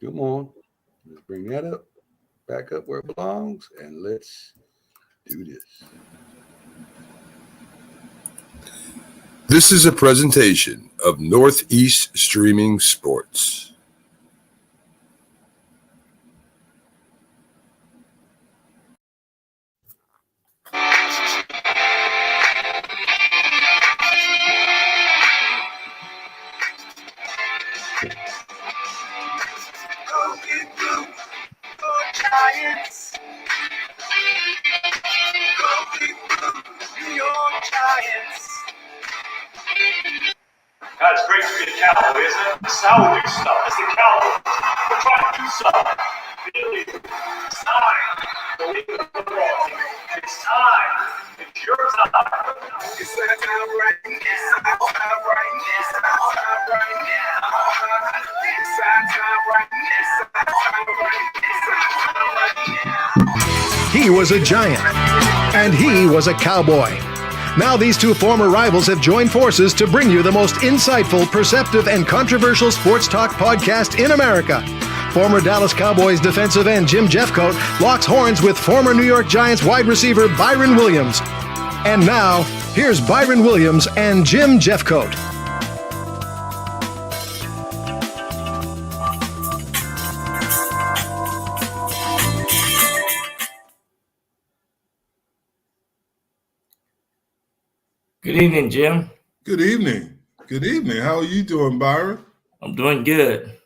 Come on. Let's bring that up, back up where it belongs, and let's do this. This is a presentation of Northeast Streaming Sports. Giants. Go big blue, New York Giants. God, it's great to be a Cowboy, isn't it? This is how we do stuff. This is the Cowboys. We're trying to do something. Really, it's time. Believe in football team. It's time. It's your time. It's our time right now. It's our time right now. It's our time right now. It's our time right now. It's our time right now. It's our time right now. He was a Giant, and he was a Cowboy. Now these two former rivals have joined forces to bring you the most insightful, perceptive, and controversial sports talk podcast in America. Former Dallas Cowboys defensive end Jim Jeffcoat locks horns with former New York Giants wide receiver Byron Williams. And now, here's Byron Williams and Jim Jeffcoat. Good evening, Jim. Good evening. Good evening. How are you doing, Byron? I'm doing good.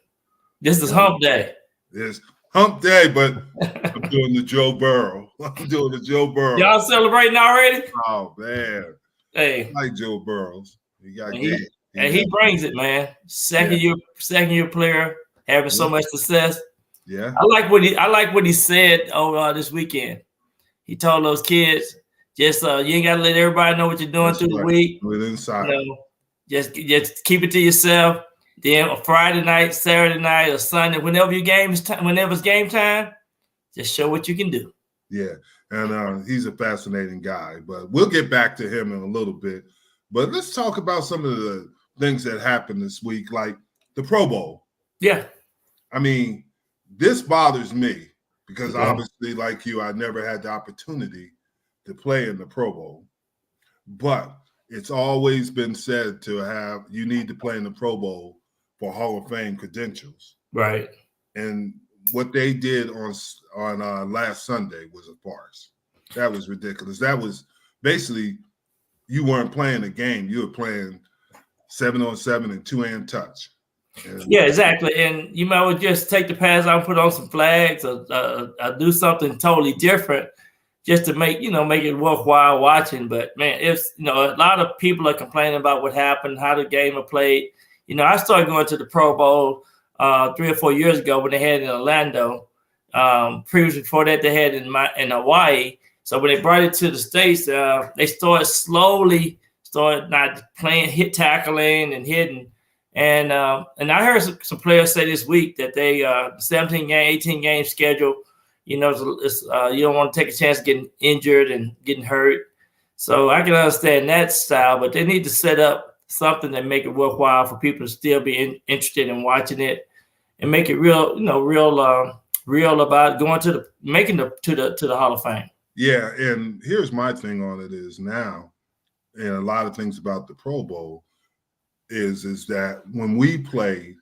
This is hump day. It's hump day, but I'm doing the Joe Burrow. I'm doing the Joe Burrow. Y'all celebrating already? Oh, man. Hey. I like Joe Burrows. He brings it, man. Second year player, having so much success. Yeah. I like what he said this weekend. He told those kids, just you ain't gotta let everybody know what you're doing through the week. Inside. Just keep it to yourself. Then a Friday night, Saturday night, or Sunday, whenever it's game time, just show what you can do. Yeah, and he's a fascinating guy. But we'll get back to him in a little bit. But let's talk about some of the things that happened this week, like the Pro Bowl. Yeah. I mean, this bothers me because obviously, like you, I never had the opportunity to play in the Pro Bowl. But it's always been said you need to play in the Pro Bowl for Hall of Fame credentials. Right. And what they did on last Sunday was a farce. That was ridiculous. That was basically, you weren't playing a game. You were playing 7-on-7 and two-hand touch. Yeah, exactly. And you might well just take the pads out and put on some flags or do something totally different just to make it worthwhile watching. But, man, a lot of people are complaining about what happened, how the game was played. I started going to the Pro Bowl 3 or 4 years ago when they had it in Orlando. Previously before that, they had it in Hawaii. So when they brought it to the States, they started not playing, hit tackling and hitting. And I heard some players say this week that they 17 game, 18 game schedule, you don't want to take a chance of getting injured and getting hurt. So I can understand that style, but they need to set up something that make it worthwhile for people to still be interested in watching it and make it real about going to the Hall of Fame. Yeah, and here's my thing on it is now, and a lot of things about the Pro Bowl is that when we played,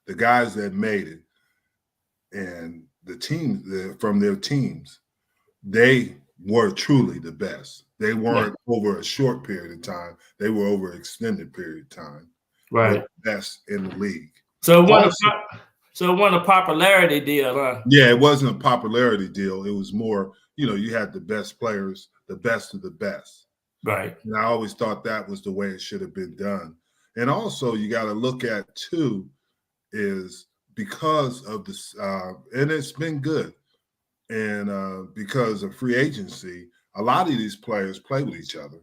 the guys that made it and the teams from their teams, they were truly the best. They weren't over a short period of time. They were over an extended period of time. Right. The best in the league. So it wasn't a popularity deal, huh? Yeah, it wasn't a popularity deal. It was more, you had the best players, the best of the best. Right. And I always thought that was the way it should have been done. And also you got to look at, too, is because of this, and it's been good. And because of free agency, a lot of these players play with each other.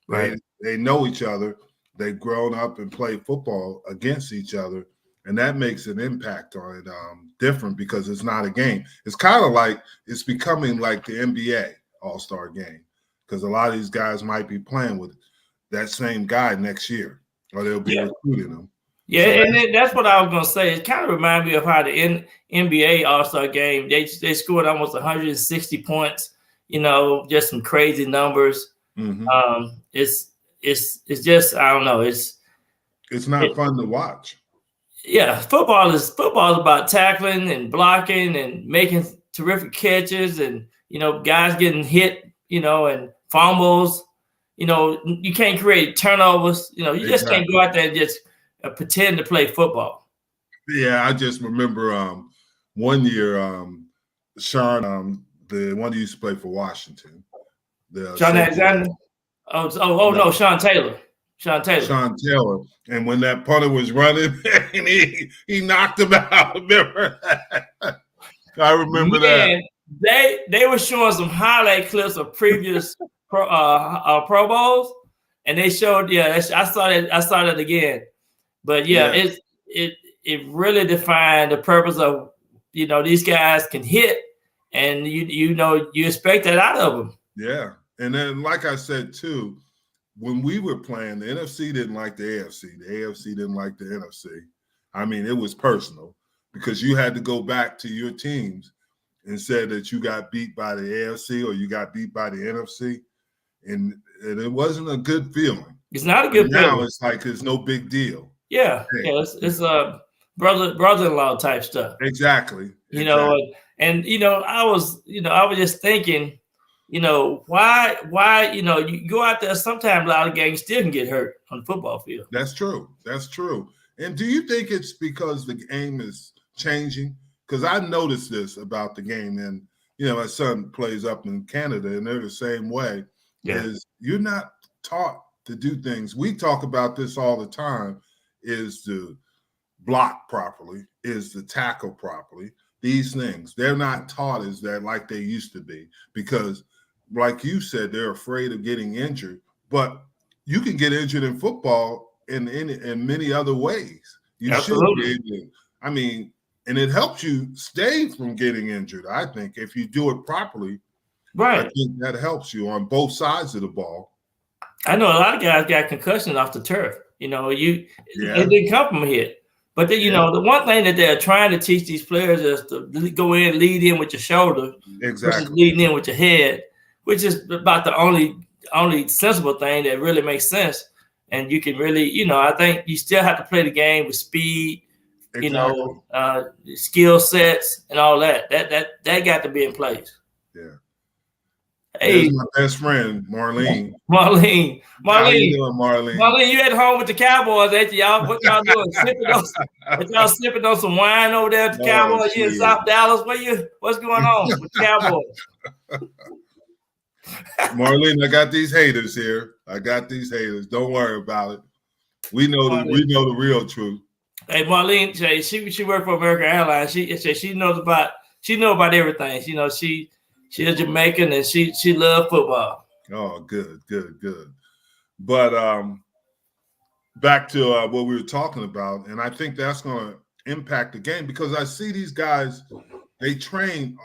Right. They know each other. They've grown up and played football against each other. And that makes an impact on it different because it's not a game. It's kind of like it's becoming like the NBA All-Star game because a lot of these guys might be playing with that same guy next year or they'll be recruiting him. Yeah, So and that's what I was gonna say. It kind of reminds me of how the NBA All-Star game, they scored almost 160 points, just some crazy numbers. It's just, I don't know. it's not fun to watch. Yeah, football is about tackling and blocking and making terrific catches and guys getting hit, and fumbles. You can't create turnovers. You just can't go out there and just pretend to play football. Yeah, I just remember one year Sean, the one who used to play for Washington, Sean Alexander. No, Sean Taylor. Sean Taylor. And when that punter was running, and he knocked him out. Remember that? I remember that. They were showing some highlight clips of previous Pro Bowls, and they showed. Yeah, I saw that again. But it really defined the purpose of these guys can hit, and you expect that out of them. Yeah, and then like I said too, when we were playing, the NFC didn't like the AFC. The AFC didn't like the NFC. I mean, it was personal because you had to go back to your teams and say that you got beat by the AFC or you got beat by the NFC, and it wasn't a good feeling. It's not a good feeling. Now it's like it's no big deal. Yeah, it's a brother-in-law type stuff. Exactly. And I was just thinking, why you go out there, sometimes a lot of gangs still can get hurt on the football field. That's true. And do you think it's because the game is changing? Because I noticed this about the game, and my son plays up in Canada, and they're the same way. Yeah. Is you're not taught to do things. We talk about this all the time, is to block properly, is to tackle properly. These things, they're not taught as that like they used to be, because like you said, they're afraid of getting injured, but you can get injured in football in many other ways. You Absolutely. should be able to, I mean, and it helps you stay from getting injured. I think if you do it properly, right, I think that helps you on both sides of the ball. I know a lot of guys got concussions off the turf. It didn't come from a hit. But the one thing that they're trying to teach these players is to go in, lead in with your shoulder, versus leading in with your head, which is about the only sensible thing that really makes sense. And you can really, I think you still have to play the game with speed, skill sets and all that. That got to be in place. Yeah. Hey, here's my best friend, Marlene. How you doing, Marlene? Marlene, you at home with the Cowboys, ain't you? Y'all, what y'all doing? Y'all sipping on some wine over there at the Cowboys? You in South Dallas? What's going on with the Cowboys? Marlene, I got these haters here. Don't worry about it. We know the real truth. Hey, Marlene, she worked for American Airlines. She knows about everything. She's Jamaican and she loved football. Oh, good. But back to what we were talking about, and I think that's going to impact the game because I see these guys, they train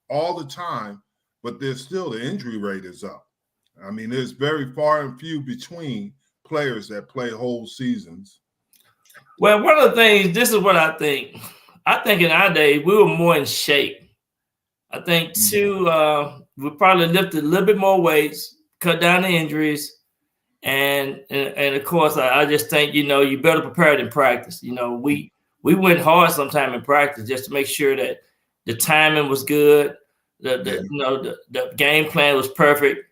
all the time, but there's still the injury rate is up. I mean, there's very far and few between players that play whole seasons. Well, one of the things, this is what I think. I think in our day, we were more in shape. I think, too, we probably lifted a little bit more weights, cut down the injuries. And of course, I just think, you better prepare in practice. We went hard sometime in practice just to make sure that the timing was good. The game plan was perfect.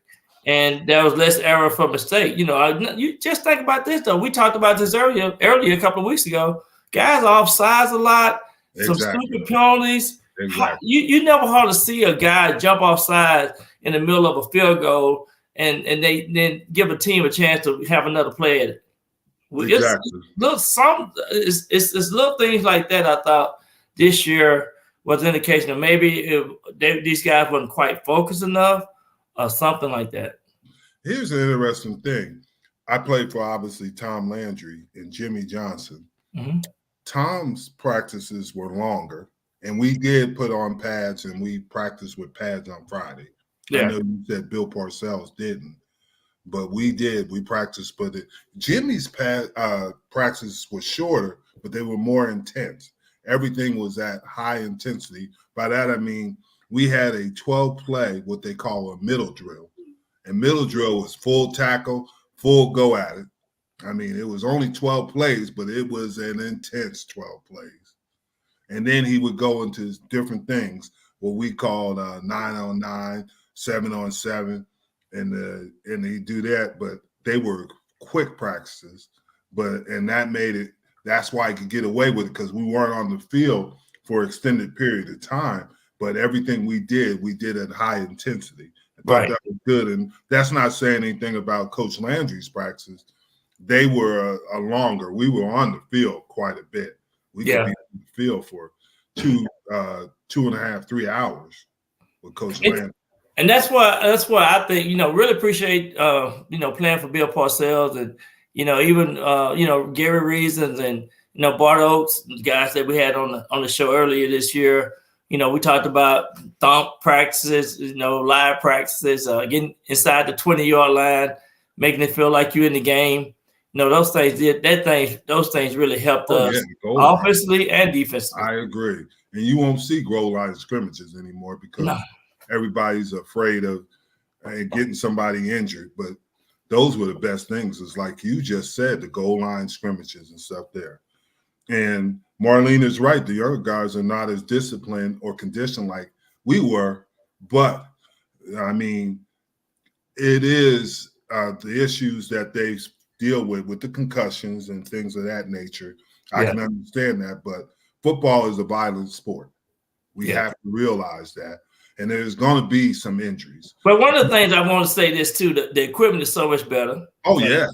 And there was less error for mistake. You just think about this, though. We talked about this earlier a couple of weeks ago. Guys are offsides a lot, some stupid penalties. Exactly. You never hardly see a guy jump offside in the middle of a field goal and they then give a team a chance to have another play at it. Exactly. It's little things like that. I thought this year was an indication of maybe these guys weren't quite focused enough or something like that. Here's an interesting thing. I played for obviously Tom Landry and Jimmy Johnson. Mm-hmm. Tom's practices were longer. And we did put on pads, and we practiced with pads on Friday. Yeah. I know you said Bill Parcells didn't. but we practiced. But Jimmy's practice was shorter, but they were more intense. Everything was at high intensity. By that, I mean, we had a 12-play, what they call a middle drill. And middle drill was full tackle, full go at it. I mean, it was only 12 plays, but it was an intense 12 plays. And then he would go into different things, what we called 9-on-9, 7-on-7, and he'd do that. But they were quick practices. And that made it, that's why he could get away with it, because we weren't on the field for an extended period of time. But everything we did at high intensity. I thought that was good. And that's not saying anything about Coach Landry's practices. They were longer. We were on the field quite a bit. We could be on the field for 2.5, 3 hours with Coach Landry. And that's why I think, really appreciate, playing for Bill Parcells and, even, Gary Reasons and, Bart Oates, the guys that we had on the show earlier this year. We talked about thump practices, live practices, getting inside the 20-yard line, making it feel like you're in the game. Those things really helped us offensively and defensively. I agree. And you won't see goal line scrimmages anymore because everybody's afraid of getting somebody injured. But those were the best things. It's like you just said, the goal line scrimmages and stuff there. And Marlene is right. The younger guys are not as disciplined or conditioned like we were. But, I mean, it is the issues that they deal with the concussions and things of that nature. I can understand that. But football is a violent sport. We have to realize that. And there's going to be some injuries. But one of the things I want to say this, too, the equipment is so much better. Oh, yeah.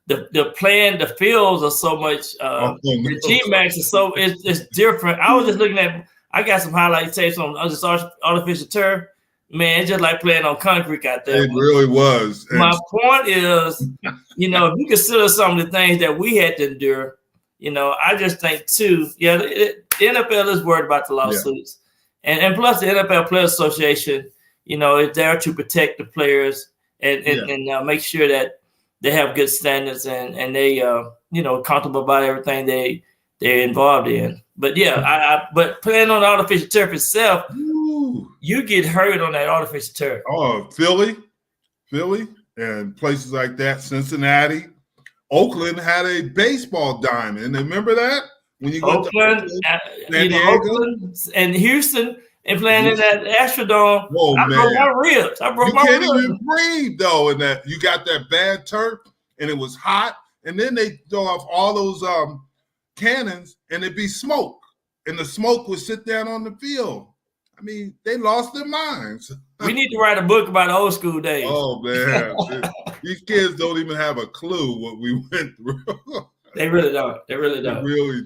The fields are so much. The G-Max is it's different. I was just looking at. I got some highlight tapes on this artificial turf. Man, it's just like playing on concrete out there. It really was. My point is, if you consider some of the things that we had to endure, I just think too. The NFL is worried about the lawsuits, and plus the NFL Players Association, is there to protect the players and make sure that they have good standards and they comfortable about everything they're involved in. But but playing on the artificial turf itself, you get hurt on that artificial turf. Oh, Philly, and places like that, Cincinnati, Oakland had a baseball diamond. Remember that when you go Oakland, to San Diego? Oakland and Houston. And playing in that Astrodome, I broke my ribs. You can't even breathe, though, in that. You got that bad turf, and it was hot. And then they throw off all those cannons, and it'd be smoke. And the smoke would sit down on the field. I mean, they lost their minds. We need to write a book about old school days. Oh, man. These kids don't even have a clue what we went through. They really don't. They really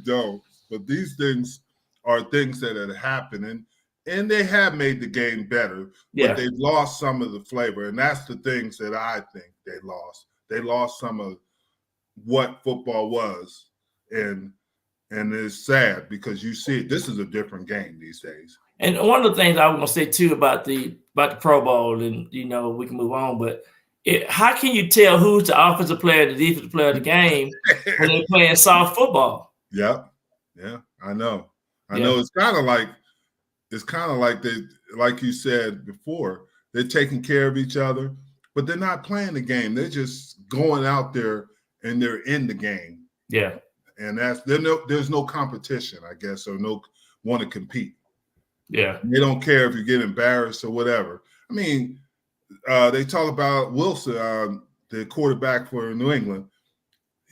don't. But these things are things that had happened. And they have made the game better, but they've lost some of the flavor. And that's the things that I think they lost. They lost some of what football was. And it's sad because you see this is a different game these days. And one of the things I was going to say, too, about the Pro Bowl, and, we can move on, but how can you tell who's the offensive player and the defensive player of the game when they're playing soft football? Yeah, I know. It's kind of like they, like you said before, they're taking care of each other, but they're not playing the game. They're just going out there and they're in the game. Yeah. And there's no competition, I guess, or no want to compete. Yeah. They don't care if you get embarrassed or whatever. I mean, they talk about Wilson, the quarterback for New England.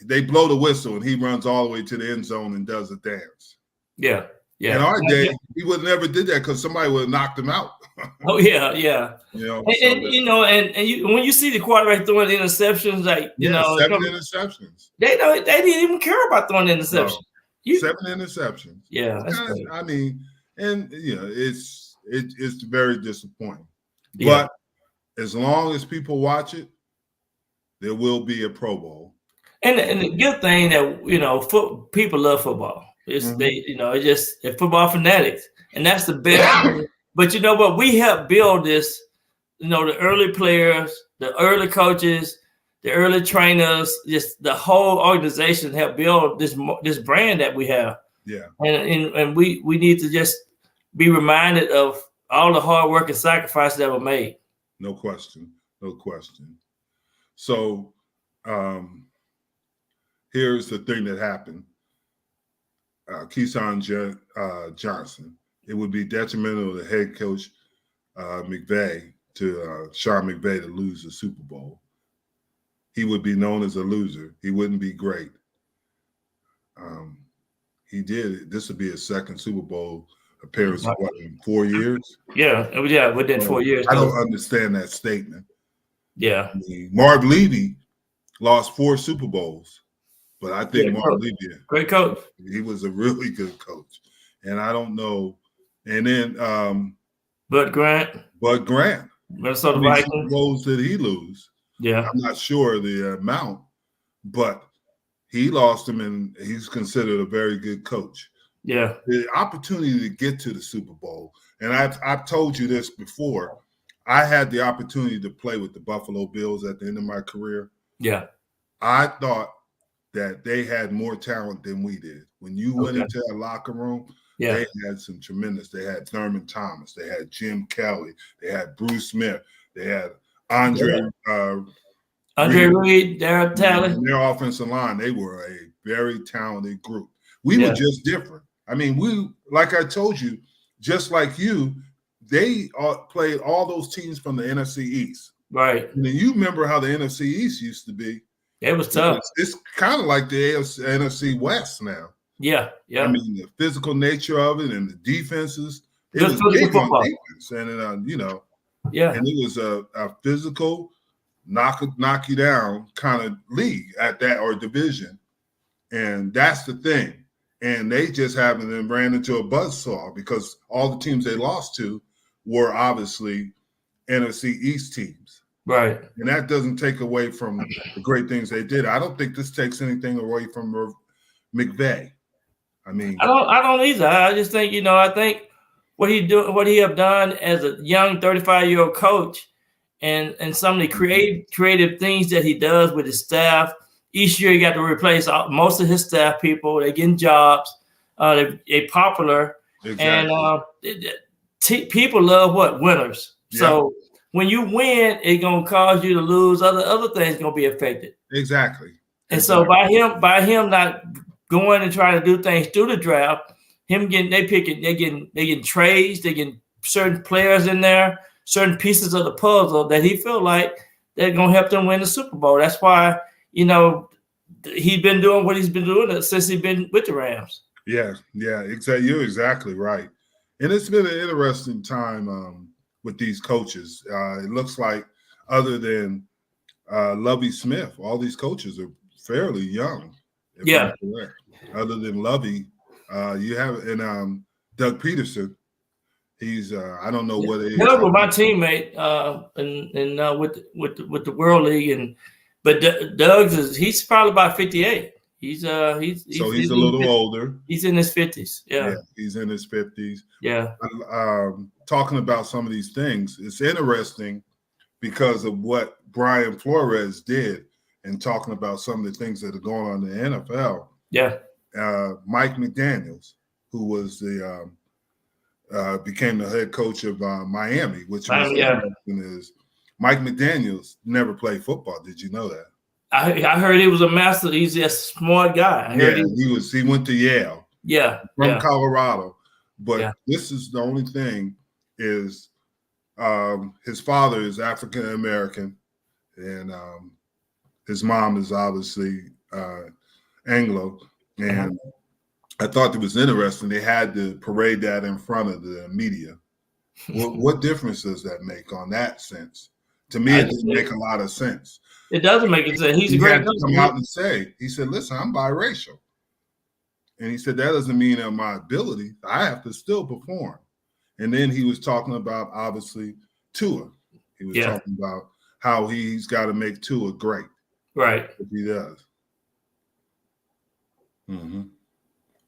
They blow the whistle and he runs all the way to the end zone and does a dance. Yeah. Yeah. In our day, he would never did that because somebody would have knocked him out. Oh yeah. When you see the quarterback throwing interceptions, 7 interceptions. They didn't even care about throwing interceptions. 7 interceptions. Yeah, I mean, and it's very disappointing. Yeah. But as long as people watch it, there will be a Pro Bowl. And the good thing that people love football. It's they're football fanatics, and that's the best. But we helped build this. The early players, the early coaches, the early trainers, just the whole organization helped build this brand that we have. Yeah. And we need to just be reminded of all the hard work and sacrifices that were made. No question. No question. So here's the thing that happened. Keyshawn Johnson, it would be detrimental to head coach McVay, to Sean McVay, to lose the Super Bowl. He would be known as a loser. He wouldn't be great. He did. This would be his second Super Bowl appearance in 4 years? Yeah, within 4 years. I don't understand that statement. Yeah. I mean, Marv Levy lost 4 Super Bowls, but I think Marv Levy, great coach. He was a really good coach. And I don't know. And then Bud Grant. Minnesota Vikings. Super Bowls did he lose? Yeah. I'm not sure the amount, but he lost them, and he's considered a very good coach. Yeah. The opportunity to get to the Super Bowl, and I've told you this before, I had the opportunity to play with the Buffalo Bills at the end of my career. Yeah. I thought that they had more talent than we did. When you went into that locker room, they had some tremendous. They had Thurman Thomas. They had Jim Kelly. They had Bruce Smith. They had Andre Reed, Darryl Talley. Their offensive line, they were a very talented group. We were just different. I mean, we, like I told you, just like you, they played all those teams from the NFC East. Right. And you remember how the NFC East used to be. It was tough. It's kind of like the NFC West now. Yeah, yeah. I mean, the physical nature of it and the defenses. It Just was big football. on defense. And, and it was a physical, knock you down kind of league at that, or division. And that's the thing. And they just happened and ran into a buzzsaw because all the teams they lost to were obviously NFC East teams. Right. And that doesn't take away from the great things they did. I don't think this takes anything away from McVay. I mean, I don't either. I just think, I think what he have done as a young 35-year-old coach, and some of the creative things that he does with his staff. Each year he got to replace most of his staff people. They're getting jobs. They're popular. Exactly. And people love winners. Yeah. So when you win, it's gonna cause you to lose. Other things gonna be affected. Exactly. And so by him not going and trying to do things through the draft, they getting trades, they getting certain players in there, certain pieces of the puzzle that he feel like they're gonna help them win the Super Bowl. That's why he's been doing what he's been doing since he's been with the Rams. Yeah, exactly. You're exactly right. And it's been an interesting time with these coaches. It looks like, other than Lovie Smith, all these coaches are fairly young. Yeah. Other than Lovie, you have Doug Peterson. He's I don't know what it is. Doug was my teammate with the World League, but Doug's he's probably about 58. He's a little older. He's in his 50s. Yeah, he's in his 50s. Yeah. Talking about some of these things, it's interesting because of what Brian Flores did, and talking about some of the things that are going on in the NFL. Yeah. Mike McDaniels, who was became the head coach of Miami, which was is Mike McDaniels never played football. Did you know that? I heard he was a master. He's a smart guy. He went to Yale. Yeah. From Colorado. But this is the only thing is his father is African American, and his mom is obviously Anglo. And I thought it was interesting. They had to parade that in front of the media. What difference does that make on that sense? To me, it doesn't make a lot of sense. It doesn't make sense. He's a great coach. Come out and say, he said, "Listen, I'm biracial," and he said that doesn't mean that my ability. I have to still perform. And then he was talking about obviously Tua. He was talking about how he's got to make Tua great. Right. If he does. Mm-hmm.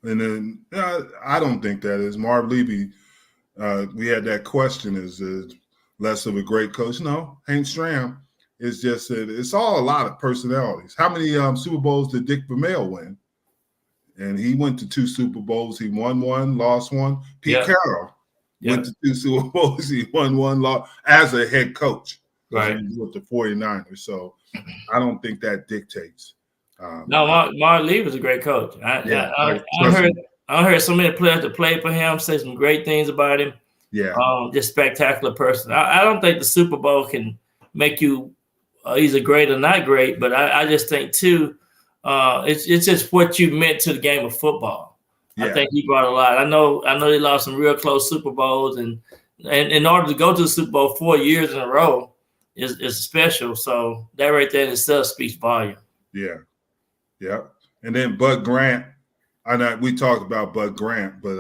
And then I don't think that is Marv Levy. We had that question: is less of a great coach? No, Hank Stram It's just it's all a lot of personalities. How many Super Bowls did Dick Vermeil win? And he went to 2 Super Bowls. He won one, lost one. Pete Carroll went to 2 Super Bowls. He won one, lost as a head coach. Right. He was with the 49ers. So I don't think that dictates. No, Mark Lee was a great coach. I heard so many players that played for him say some great things about him. Yeah. Just spectacular person. I don't think the Super Bowl can make you either great or not great, but I just think too, it's just what you meant to the game of football. Yeah. I think he brought a lot. I know they lost some real close Super Bowls, and in order to go to the Super Bowl 4 years in a row is special. So that right there in itself speaks volume. Yeah. Yeah. And then Bud Grant, we talked about Bud Grant, but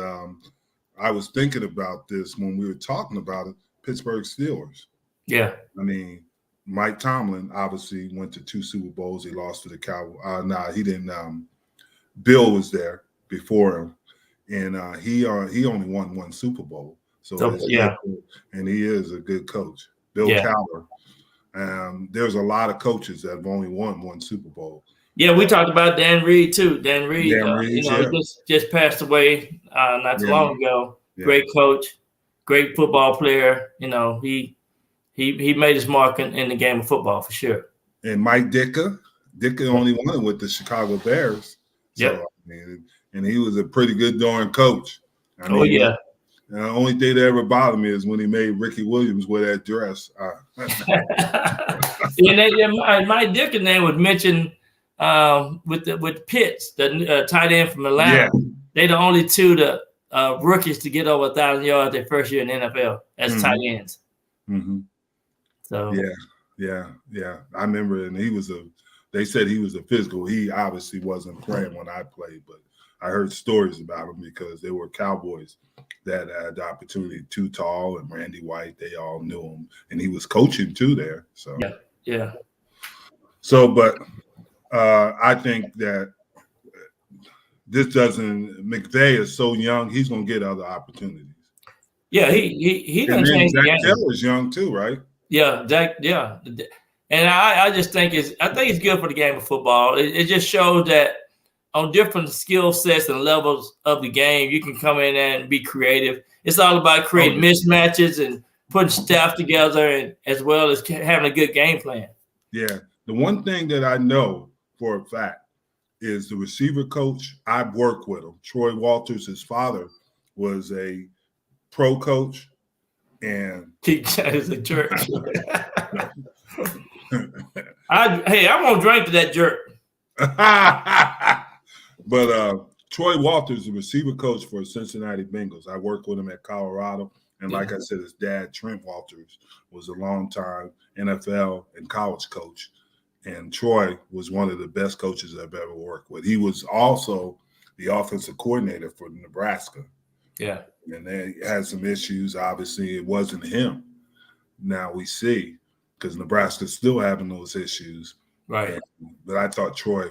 I was thinking about this when we were talking about it, Pittsburgh Steelers. Yeah. I mean, Mike Tomlin obviously went to 2 Super Bowls. He lost to the Cowboys. He didn't. Bill was there before him, and he only won 1 Super Bowl. So yeah, and he is a good coach, Bill Cowher. There's a lot of coaches that have only won 1 Super Bowl. Yeah, we talked about Dan Reed too. Dan Reed, he just passed away not too long ago. Yeah. Great coach, great football player. He made his mark in the game of football for sure. And Mike Ditka only won it with the Chicago Bears. So, and he was a pretty good darn coach. The only thing that ever bothered me is when he made Ricky Williams wear that dress. Mike Ditka name was mentioned with Pitts, the tight end from Atlanta. Yeah. They're the only 2 rookies to get over 1,000 yards their first year in the NFL as tight ends. Mm-hmm. So yeah. I remember, and they said he was a physical. He obviously wasn't playing when I played, but I heard stories about him because they were Cowboys that had the opportunity. Too Tall and Randy White, they all knew him, and he was coaching too there. So yeah. So, but I think that this doesn't. McVay is so young; he's going to get other opportunities. Yeah, he done changed the game. Jack Taylor's young too, right? Yeah, Jack. Yeah, and I just think it's good for the game of football. It just shows that on different skill sets and levels of the game, you can come in and be creative. It's all about creating mismatches and putting staff together, and as well as having a good game plan. Yeah, the one thing that I know for a fact is the receiver coach. I've worked with him. Troy Walters, his father, was a pro coach, and he is a jerk. I won't drink to that jerk. But Troy Walters, the receiver coach for Cincinnati Bengals. I worked with him at Colorado, and like I said, his dad, Trent Walters, was a longtime NFL and college coach. And Troy was one of the best coaches I've ever worked with. He was also the offensive coordinator for Nebraska. Yeah. And they had some issues. Obviously, it wasn't him. Now we see, because Nebraska's still having those issues. Right. But I thought Troy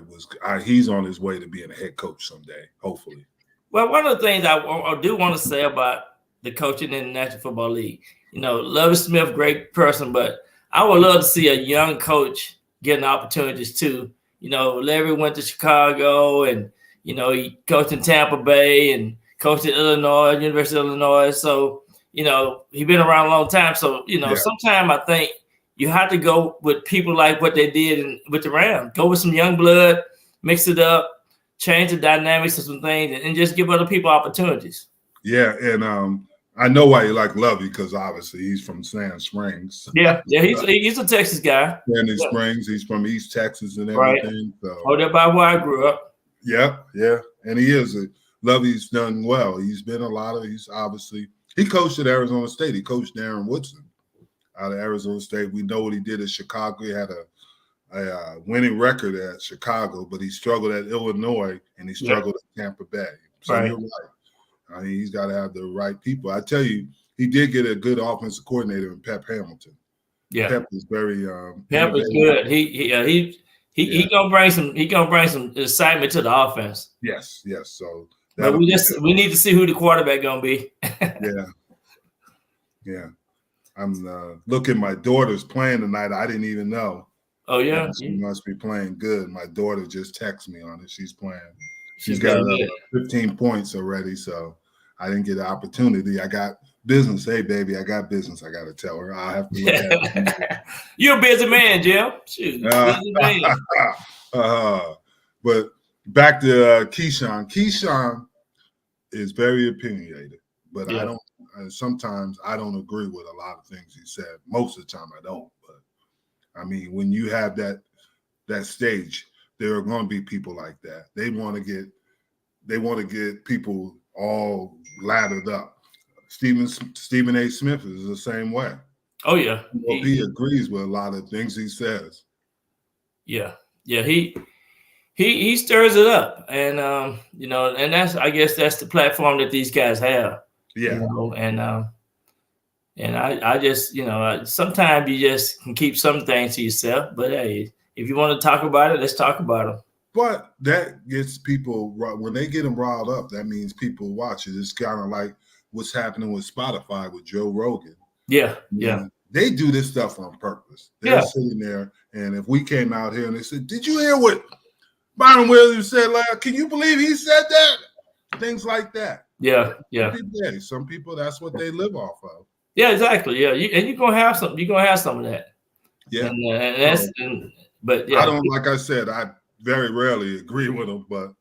he's on his way to being a head coach someday, hopefully. Well, one of the things I do want to say about the coaching in the National Football League, Lovie Smith, great person, but I would love to see a young coach getting opportunities too. Larry went to Chicago, and he coached in Tampa Bay and coached at Illinois, University of Illinois. So he's been around a long time. So sometimes I think you have to go with people like what they did with the Rams. Go with some young blood, mix it up, change the dynamics of some things, and just give other people opportunities. Yeah, and I know why you like Lovey, because obviously he's from Sand Springs. Yeah, he's a Texas guy. Sandy Springs, he's from East Texas and everything. Right. So. That's about where I grew up. Yeah, and he is. Lovey's done well. He's been he coached at Arizona State. He coached Darren Woodson out of Arizona State. We know what he did at Chicago. He had a winning record at Chicago, but he struggled at Illinois and he struggled at Tampa Bay. So you're right. I mean, he's got to have the right people. I tell you, he did get a good offensive coordinator in Pep Hamilton. Yeah, Pep is very. Pep is good. He gonna bring some excitement to the offense. Yes. So, but we need to see who the quarterback gonna be. Yeah. I'm looking. My daughter's playing tonight. I didn't even know. Oh yeah, She must be playing good. My daughter just texted me on it. She's playing. she's got good. 15 points already, so I didn't get an opportunity. I got business. Hey, baby, I got business. I got to tell her. I have to look at it. You're a busy man, Jim. Shoot, busy man. But back to Keyshawn. Keyshawn is very opinionated, but I don't. Sometimes I don't agree with a lot of things he said. Most of the time, I don't. But I mean, when you have that stage, there are going to be people like that. They want to get people all lathered up. Stephen A. Smith is the same way. Oh yeah, he agrees with a lot of things he says. Yeah, he stirs it up, and and I guess that's the platform that these guys have. Yeah, and I just sometimes you just can keep some things to yourself, but hey, if you want to talk about it, let's talk about them. But that gets people, when they get them riled up, that means people watch it. It's kind of like what's happening with Spotify with Joe Rogan. Yeah. They do this stuff on purpose. They're sitting there, and if we came out here and they said, "Did you hear what Byron Williams said? Like, can you believe he said that?" Things like that. Yeah. Some people, that's what they live off of. Yeah, exactly. Yeah, you're gonna have some. You're gonna have some of that. Yeah, but I don't. Like I said, I very rarely agree with them, but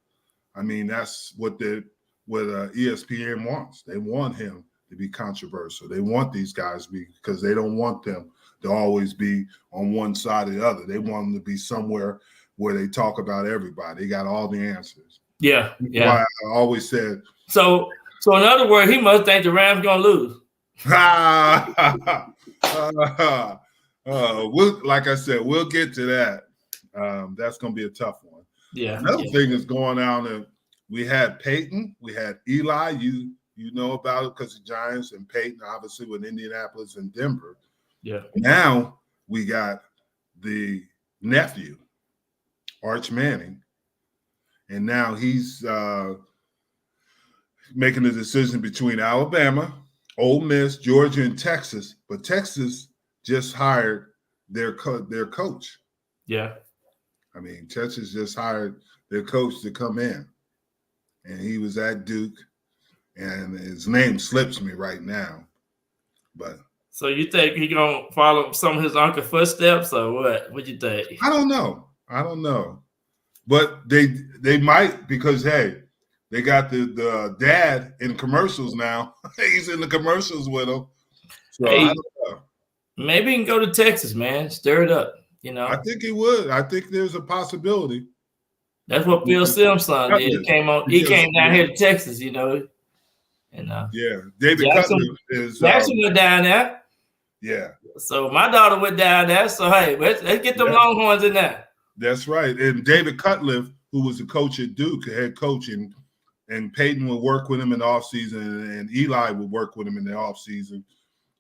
I mean that's what ESPN wants. They want him to be controversial. They want these guys because they don't want them to always be on one side or the other. They want them to be somewhere where they talk about everybody. They got all the answers. Yeah. Why I always said. So in other words, he must think the Rams gonna lose. Like I said, we'll get to that. That's going to be a tough one. Yeah. Another thing is going on. We had Peyton, we had Eli. You know about it because the Giants, and Peyton obviously with Indianapolis and Denver. Yeah. Now we got the nephew, Arch Manning, and now he's making a decision between Alabama, Ole Miss, Georgia, and Texas. But Texas just hired their coach. Yeah. I mean, Texas just hired their coach to come in. And he was at Duke. And his name slips me right now. But so you think he going to follow some of his uncle footsteps or what? What you think? I don't know. But they might, because, hey, they got the dad in commercials now. He's in the commercials with them. So hey, I don't know. Maybe he can go to Texas, man. Stir it up, I think he would. I think there's a possibility. That's what Phil Simpson did. He came down here to Texas, And David Cutler is Jackson went down there. Yeah. So my daughter went down there. So hey, let's get them Longhorns in there. That's right. And David Cutler, who was the coach at Duke, head coach, and Peyton would work with him in the offseason, and Eli would work with him in the offseason.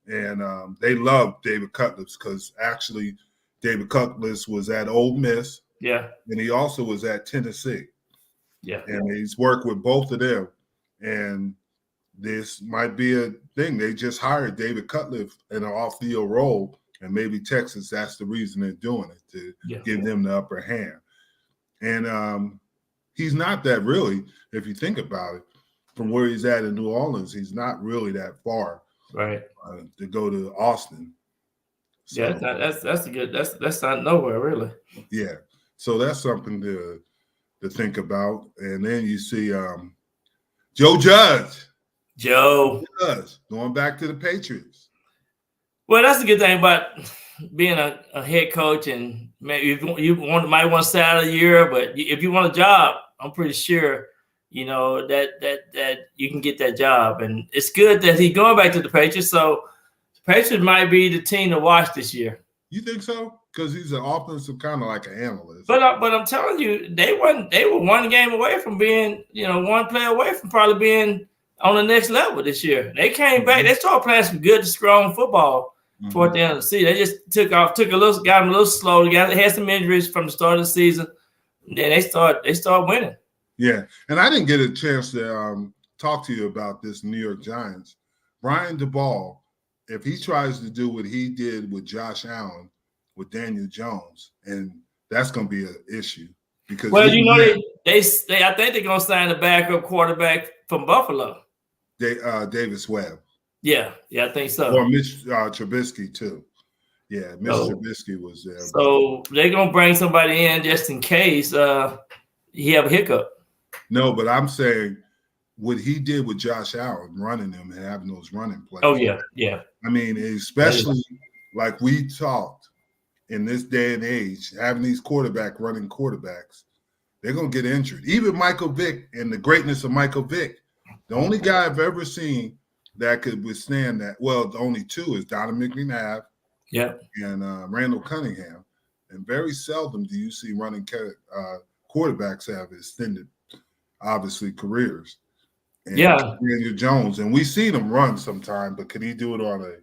And they loved David Cutler because actually David Cutler was at Ole Miss. Yeah. And he also was at Tennessee. Yeah. And he's worked with both of them. And this might be a thing. They just hired David Cutler in an off-field role, and maybe Texas, that's the reason they're doing it, to give them the upper hand. And he's not that really, if you think about it, from where he's at in New Orleans, he's not really that far, right, to go to Austin. So, that's a good. That's not nowhere really. Yeah, so that's something to think about. And then you see Joe Judge. Going back to the Patriots. Well, that's the good thing about being a head coach, and maybe might want to stay out of the year, but if you want a job, I'm pretty sure that you can get that job. And it's good that he's going back to the Patriots. So the Patriots might be the team to watch this year. You think so? Because he's an offensive kind of like an analyst. But I'm telling you, they were one game away from being, one play away from probably being on the next level this year. They came back. They started playing some good, strong football toward the end of the season. They just got them a little slow. They had some injuries from the start of the season. Then they start winning. Yeah, and I didn't get a chance to talk to you about this New York Giants. Brian DeBall if he tries to do what he did with Josh Allen, with Daniel Jones, and that's going to be an issue because well, you know, they I think they're gonna sign a backup quarterback from Buffalo. Davis Webb. Yeah, I think so. Or Mitch Trubisky too. Yeah, Mitch Trubisky was there. So they're gonna bring somebody in just in case he have a hiccup. No, but I'm saying what he did with Josh Allen, running him and having those running plays. Oh yeah. I mean, especially like we talked in this day and age, having these running quarterbacks, they're gonna get injured. Even Michael Vick and the greatness of Michael Vick, the only guy I've ever seen that could withstand that. Well, the only two is Donovan McNabb, and Randall Cunningham. And very seldom do you see running quarterbacks have extended, obviously, careers. And Daniel Jones, and we see them run sometime, but can he do it on a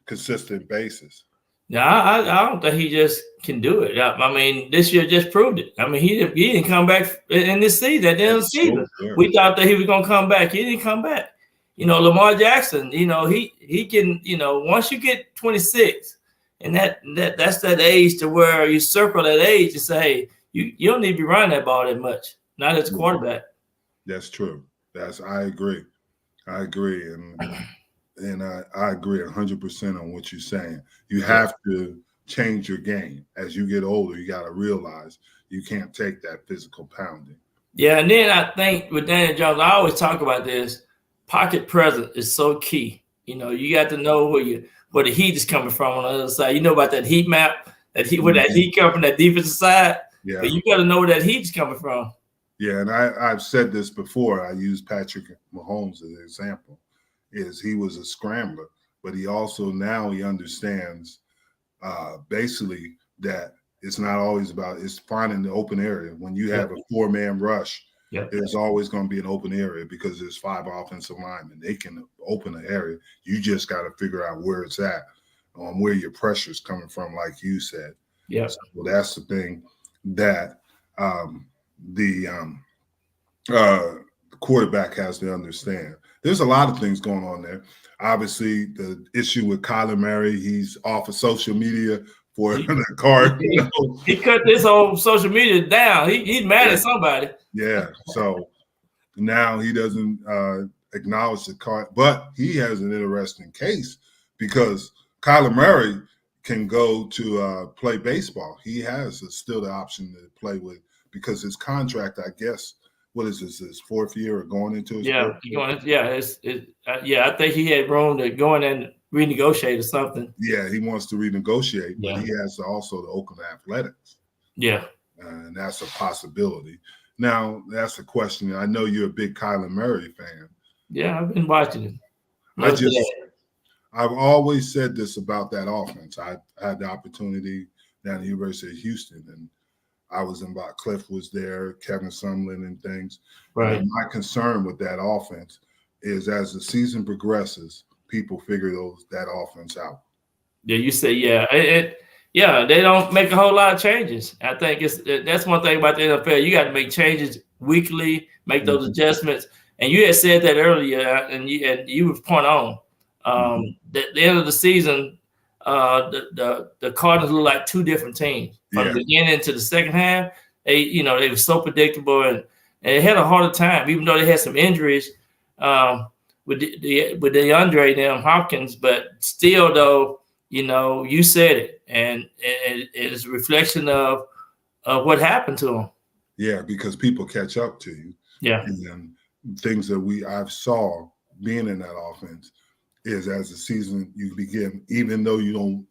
consistent basis? Yeah, I don't think he just can do it. I mean, this year just proved it. I mean, he didn't come back in this season. At the end of the season, we thought that he was gonna come back. He didn't come back. You know, Lamar Jackson. You know, he can. You know, once you get 26, and that's that age to where you circle that age and say, hey, you don't need to be running that ball that much. Not as a quarterback. That's true. I agree. And I agree 100% on what you're saying. You have to change your game. As you get older, you got to realize you can't take that physical pounding. Yeah, and then I think with Daniel Jones, I always talk about this, pocket presence is so key. You know, you got to know where the heat is coming from on the other side. You know about that heat map, where that heat comes from that defensive side. Yeah. But you got to know where that heat's coming from. Yeah, and I've said this before. I use Patrick Mahomes as an example. He was a scrambler, but he also now he understands basically that it's not always about it's finding the open area. When you have a 4-man rush, there's always going to be an open area because there's 5 offensive linemen. They can open an area. You just got to figure out where it's at, where your pressure is coming from, like you said. Yeah. So that's the thing that the quarterback has to understand. There's a lot of things going on there. Obviously, the issue with Kyler Murray, he's off of social media for the card. He cut this whole social media down. He's mad at somebody. Yeah. So now he doesn't acknowledge the card. But he has an interesting case because Kyler Murray can go to play baseball. He has still the option to play with because his contract, I guess, what is this? His 4th year or going into his 4th year? I think he had room to go in and renegotiate or something. Yeah, he wants to renegotiate, but he has also the Oakland Athletics. Yeah, and that's a possibility. Now, that's a question. I know you're a big Kyler Murray fan. Yeah, I've been watching him. I've always said this about that offense. I had the opportunity down at the University of Houston, and I was in Cliff was there, Kevin Sumlin and things. Right. And my concern with that offense is as the season progresses, people figure that offense out. Yeah, you say, they don't make a whole lot of changes. I think that's one thing about the NFL. You got to make changes weekly, make those adjustments. And you had said that earlier, and you were point on. At the end of the season, the Cardinals look like 2 different teams. From the beginning to the second half, they were so predictable and they had a harder time, even though they had some injuries with DeAndre and them Hopkins. But still, though, you said it, and it's a reflection of what happened to them. Yeah, because people catch up to you. Yeah, and then things that I've saw being in that offense is as the season you begin, even though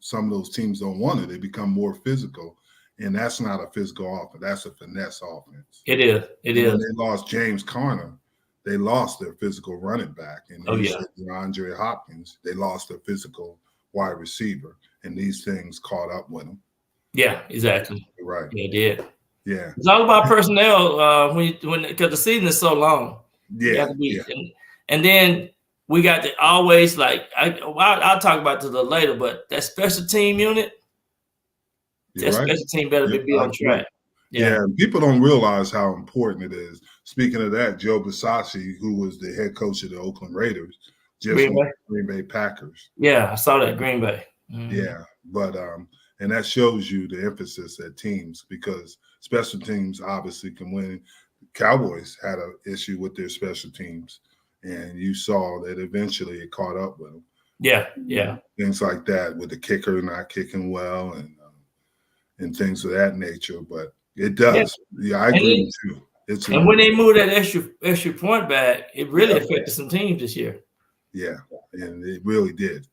some of those teams don't want it, they become more physical. And that's not a physical offense. That's a finesse offense. It is. When they lost James Conner, they lost their physical running back. And DeAndre Hopkins, they lost their physical wide receiver. And these things caught up with them. Yeah, exactly. Right. Yeah, it did. Yeah. It's all about personnel because the season is so long. Yeah. And then we got to always I'll talk about this a little later, but that special team unit, special team better be on track. Yeah, people don't realize how important it is. Speaking of that, Joe Bisacci, who was the head coach of the Oakland Raiders, just Green Bay? Green Bay Packers. Yeah, I saw that Green Bay. Yeah, but and that shows you the emphasis at teams because special teams obviously can win. Cowboys had an issue with their special teams, and you saw that eventually it caught up with them. Yeah. Things like that with the kicker not kicking well and things of that nature. But it does. Yeah, I agree with you. And when they moved that extra point back, it really affected some teams this year. Yeah, and it really did.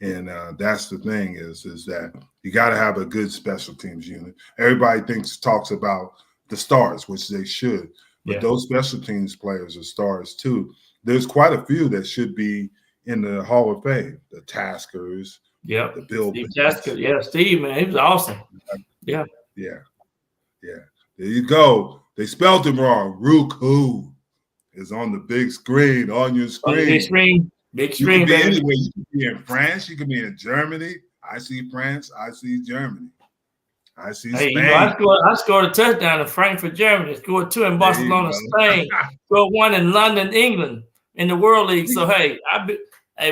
And that's the thing is that you got to have a good special teams unit. Everybody talks about the stars, which they should, but those special teams players are stars too. There's quite a few that should be in the Hall of Fame. The Taskers, the Bill Tasker, Steve, man, he was awesome. Yeah. There you go. They spelled him wrong. Ruku is on the big screen on your screen. Big You screen, could be baby. anywhere. You could be in France. You could be in Germany. I see France. I see Germany. I see Spain. I scored a touchdown in Frankfurt, Germany. Scored 2 in Barcelona, Spain. Scored 1 in London, England, in the World League. So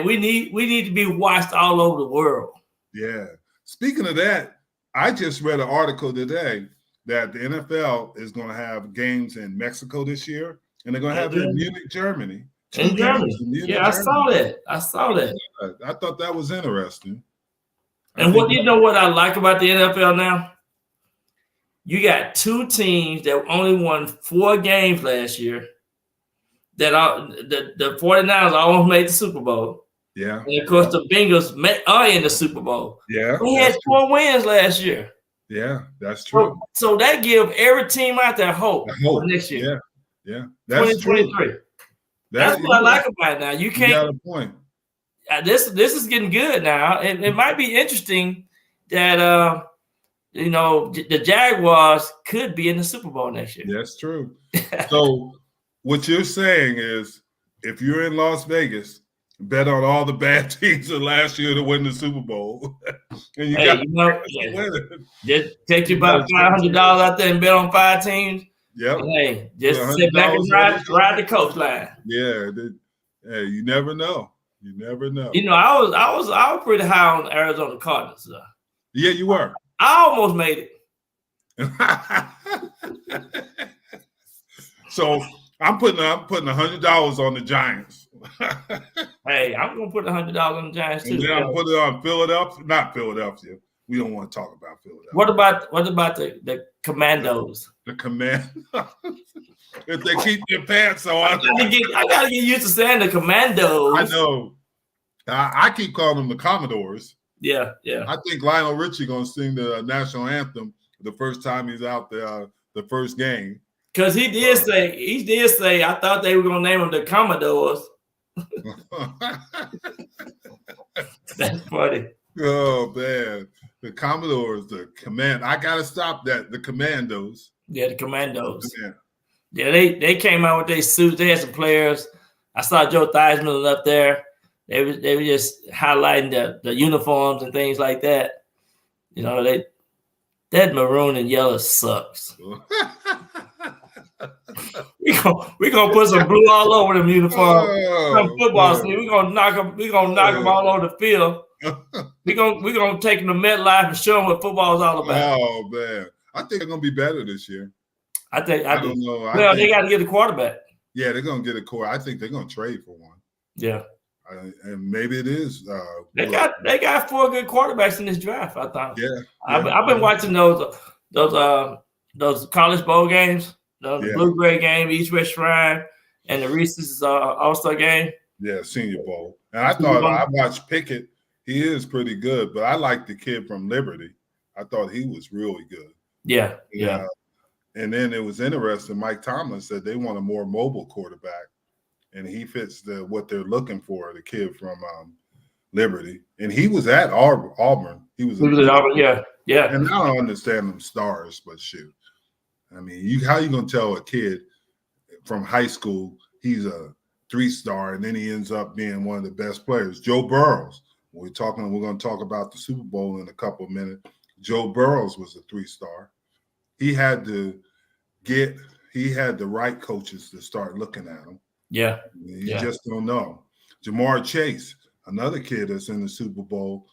we need to be watched all over the world. Yeah. Speaking of that, I just read an article today that the NFL is going to have games in Mexico this year, and they're going to have it in Munich, Germany. In Germany. I saw that. I thought that was interesting. And what I like about the NFL now? You got 2 teams that only won 4 games last year. That the 49ers almost made the Super Bowl. Yeah. And of course the Bengals are in the Super Bowl. Yeah. We had 4 wins last year. Yeah, that's true. So that gives every team out there hope for next year. Yeah. That's 2023. true. That's what I like about it now. You can't. You got a point. This is getting good now, and it might be interesting that the Jaguars could be in the Super Bowl next year. That's true. So what you're saying is, if you're in Las Vegas, bet on all the bad teams of last year to win the Super Bowl, and just take you about $500 out there and bet on 5 teams. Yep. Hey, just sit back and ride the coach line. Yeah. Hey, you never know. You never know. I was pretty high on the Arizona Cardinals. Yeah, you were. I almost made it. So I'm putting $100 on the Giants. Hey, I'm gonna put $100 on the Giants too. And then I'm putting it on Philadelphia. Not Philadelphia. We don't want to talk about Philadelphia. What about the Commandos? The command. If they keep their pants on. I gotta get used to saying the Commandos. I know. I keep calling them the Commodores. Yeah. I think Lionel Richie gonna sing the national anthem the first time he's out there, the first game. Because he did say I thought they were gonna name them the Commodores. That's funny. Oh man. The Commodores, the command. I gotta stop that. The Commandos. Yeah, the Commandos. Yeah. Yeah, they came out with their suits. They had some players. I saw Joe Theismann up there. They were just highlighting the uniforms and things like that. That maroon and yellow sucks. we gonna put some blue all over them uniforms. Some football team. We gonna knock them all over the field. We gonna take them to MetLife and show them what football is all about. Oh man, I think they're gonna be better this year. I don't know. They got to get a quarterback. Yeah, they're gonna get a core. I think they're gonna trade for one. Yeah, and maybe it is. They got 4 good quarterbacks in this draft. I thought. Yeah, I've been watching those college bowl games, the Blue Gray game, East West Shrine, and the Reese's All-Star game. Yeah, Senior Bowl. And I thought I watched Pickett. He is pretty good, but I like the kid from Liberty. I thought he was really good. Yeah. And then it was interesting. Mike Tomlin said they want a more mobile quarterback, and he fits what they're looking for. The kid from Liberty, and he was at Auburn. He was at Auburn. Yeah. And I don't understand them stars, but shoot, I mean, how you gonna tell a kid from high school he's a 3-star, and then he ends up being one of the best players? Joe Burrows. We're going to talk about the Super Bowl in a couple of minutes. Joe Burrows was a 3-star. He had the right coaches to start looking at him. Yeah. You just don't know. Jamar Chase, another kid that's in the Super Bowl.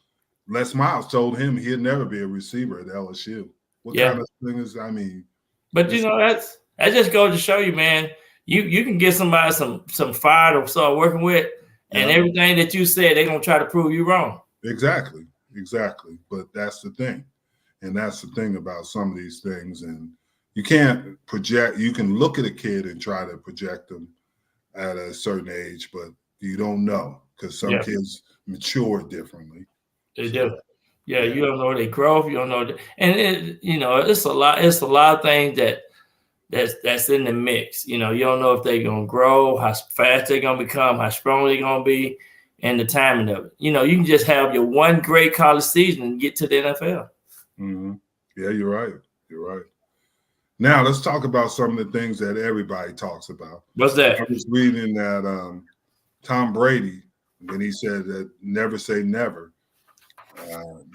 Les Miles told him he'd never be a receiver at LSU. What kind of thing is? I mean, but that just goes to show you, man. You can get somebody some fire to start working with, and everything that you said, they're gonna try to prove you wrong. Exactly. But that's the thing, and that's the thing about some of these things. And you can't project. You can look at a kid and try to project them at a certain age, but you don't know because some kids mature differently. They do. Yeah, you don't know their growth. You don't know, and it's a lot. It's a lot of things that's in the mix. You don't know if they're gonna grow, how fast they're gonna become, how strong they're gonna be, and the timing of it. You can just have your one great college season and get to the NFL. Mm-hmm. Yeah, you're right. Now let's talk about some of the things that everybody talks about. What's that? I was reading that Tom Brady, when he said that never say never,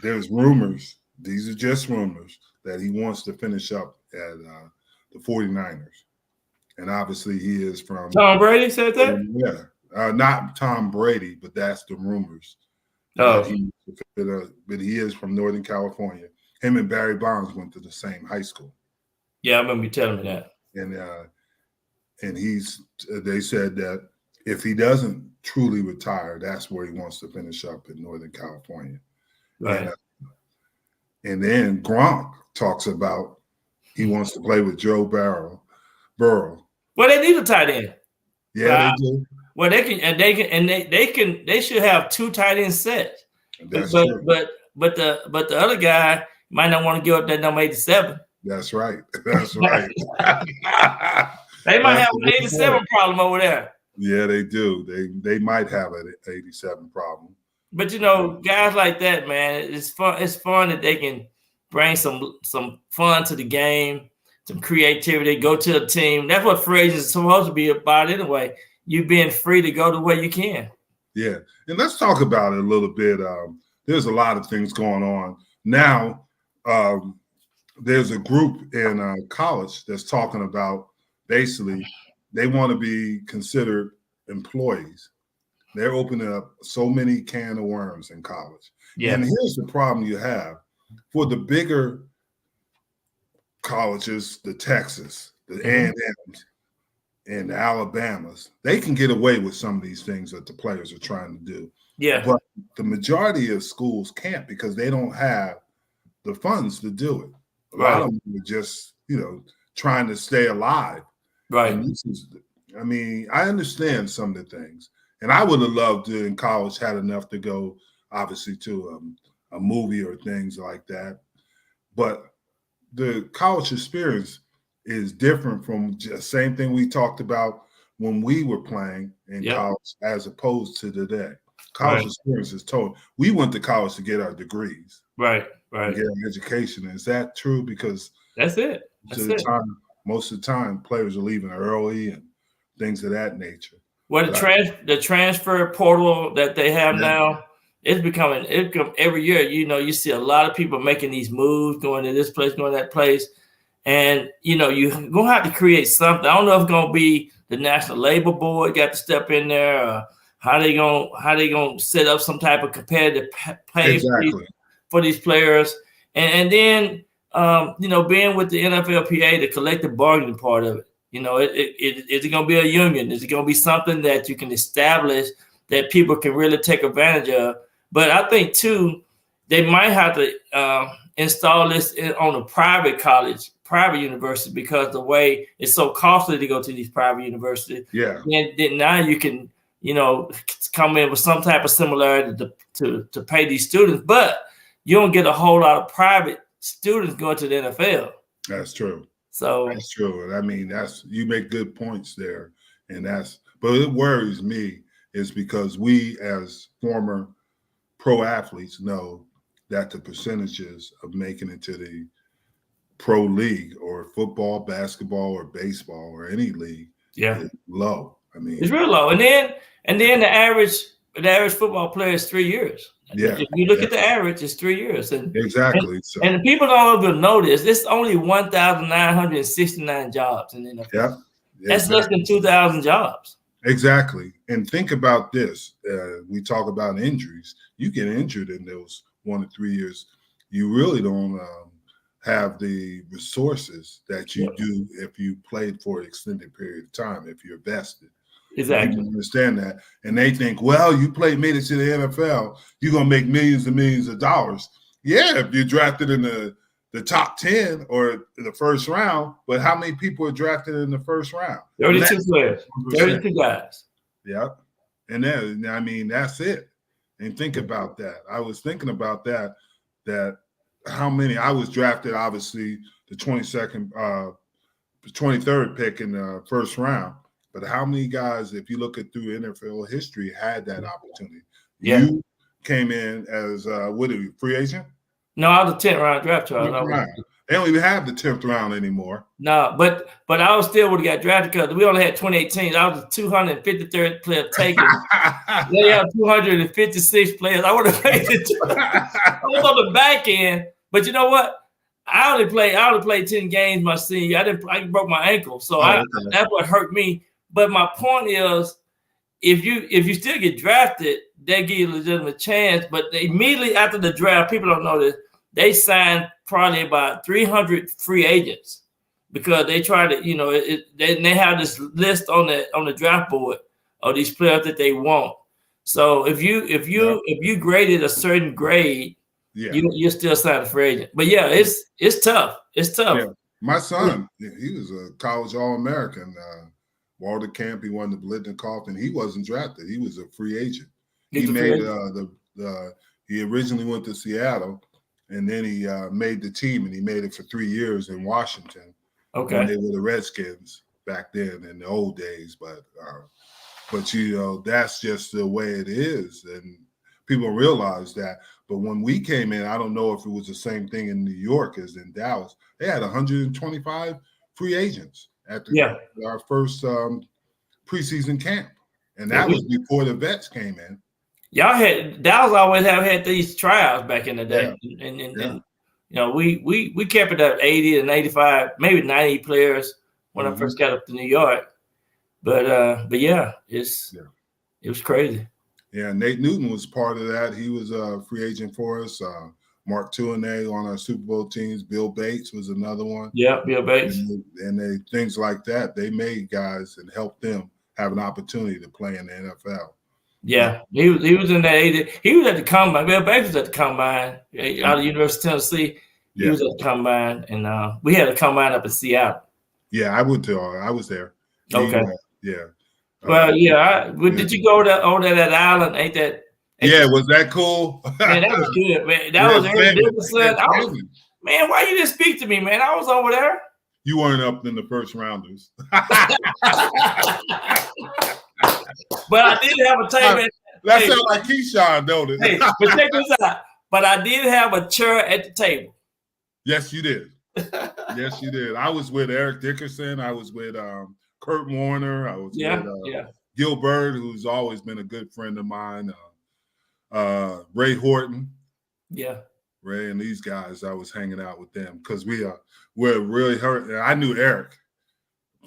there's rumors, these are just rumors, that he wants to finish up at the 49ers. And obviously he is from – Tom Brady said that? Yeah. Not Tom Brady, but that's the rumors. Oh. But he is from Northern California. Him and Barry Bonds went to the same high school. Yeah, I remember you telling me that. And they said that if he doesn't truly retire, that's where he wants to finish up in Northern California. Right. And then Gronk talks about he wants to play with Joe Burrow. Well, they need a tight end. Yeah, they do. Well, they should have two tight end sets. That's true. But the other guy might not want to give up that number 87. That's right. They might have an 87 problem over there. Yeah, they do. They might have an 87 problem. But guys like that, man, it's fun. It's fun that they can bring some fun to the game, some creativity, go to the team. That's what free agents is supposed to be about anyway. You being free to go to where you can. Yeah. And let's talk about it a little bit. There's a lot of things going on. Now, there's a group in college that's talking about basically they want to be considered employees. They're opening up so many can of worms in college. Yeah. And here's the problem you have. For the bigger colleges, the Texas, the A&Ms, and the Alabamas, they can get away with some of these things that the players are trying to do. Yeah. But the majority of schools can't because they don't have the funds to do it. A lot of them are just, trying to stay alive. Right. And I understand some of the things. And I would have loved to, in college, had enough to go, obviously, to a movie or things like that. But the college experience is different from the same thing we talked about when we were playing in college as opposed to today. College experience is total. We went to college to get our degrees. Right. Get an education. Is that true? Because that's it. Most of the time, players are leaving early and things of that nature. Well, the transfer portal that they have now, it's become every year. You see a lot of people making these moves, going to this place, going to that place, and you're gonna have to create something. I don't know if it's gonna be the National Labor Board got to step in there. Or how they gonna set up some type of competitive pay for these players, and then being with the NFLPA, the collective bargaining part of it. Is it going to be a union? Is it going to be something that you can establish that people can really take advantage of? But I think, too, they might have to install this on a private university, because the way it's so costly to go to these private universities. Yeah. And then now you can, come in with some type of similarity to pay these students. But you don't get a whole lot of private students going to the NFL. That's true. So that's true. You make good points there. But it worries me is because we as former pro athletes know that the percentages of making it to the pro league or football, basketball, or baseball or any league is low. It's real low. And then the average football player is 3 years. Yeah. If you look at the average, it's 3 years. Exactly. And people don't even know this. There's only 1,969 jobs in the NFL. Yeah. That's less than 2,000 jobs. Exactly. And think about this. We talk about injuries. You get injured in those 1 to 3 years. You really don't have the resources that you do if you played for an extended period of time, if you're vested. Exactly. You understand that. And they think, well, you made it to the NFL, you're going to make millions and millions of dollars. Yeah, if you're drafted in the top 10 or the first round, but how many people are drafted in the first round? 32 players, 32 guys. Yeah. And then, I mean, that's it. And think about that. I was thinking about that how many I was drafted, obviously, the 23rd pick in the first round. But how many guys, if you look at through NFL history, had that opportunity? Yeah. You came in as free agent? No, I was a 10th round draft choice. They don't even have the 10th round anymore. No, but I was still would have got drafted because we only had 28 teams. I was the 253rd player taken. They have 256 players. I would have played it. I was on the back end, but you know what? I only played 10 games my senior year. I broke my ankle, so that's what hurt me. But my point is, if you still get drafted, they give you a legitimate chance. But immediately after the draft, people don't know this, they signed probably about 300 free agents because they try to, they have this list on the draft board of these players that they want. So if you graded a certain grade, you're still signed a free agent. But yeah, it's tough. It's tough. Yeah. My son, he was a college All-American. Walter Camp, he won the Blitnikoff, and he wasn't drafted. He was a free agent. He made he originally went to Seattle, and then he made the team, and he made it for 3 years in Washington. Okay, when they were the Redskins back then in the old days. But that's just the way it is, and people realize that. But when we came in, I don't know if it was the same thing in New York as in Dallas. They had 125 free agents at our first preseason camp, and that was before the vets came in. Dallas always had these tryouts back in the day, and we kept it at 80 and 85, maybe 90 players when I first got up to New York. But yeah, it was crazy. Yeah, Nate Newton was part of that. He was a free agent for us. Mark Tuanay on our Super Bowl teams. Bill Bates was another one. Yeah, Bill Bates. And things like that. They made guys and helped them have an opportunity to play in the NFL. Yeah, he was in that 80. He was at the combine. Bill Bates was at the combine out of the University of Tennessee. He was at the combine, and we had a combine up in Seattle. Yeah, I went to. I was there. Okay. Yeah. Well, did you go over to that island? Ain't that? Was that cool? Man, that was good, man. That was Eric Dickerson. Man, why you didn't speak to me, man? I was over there. You weren't up in the first rounders. But I did have a table. That sounds like Keyshawn, don't it? Hey, but check this out. But I did have a chair at the table. Yes, you did. Yes, you did. I was with Eric Dickerson. I was with Kurt Warner. I was with Gilbert, who's always been a good friend of mine. Ray Horton. Yeah. Ray and these guys, I was hanging out with them because we're really hurt. I knew Eric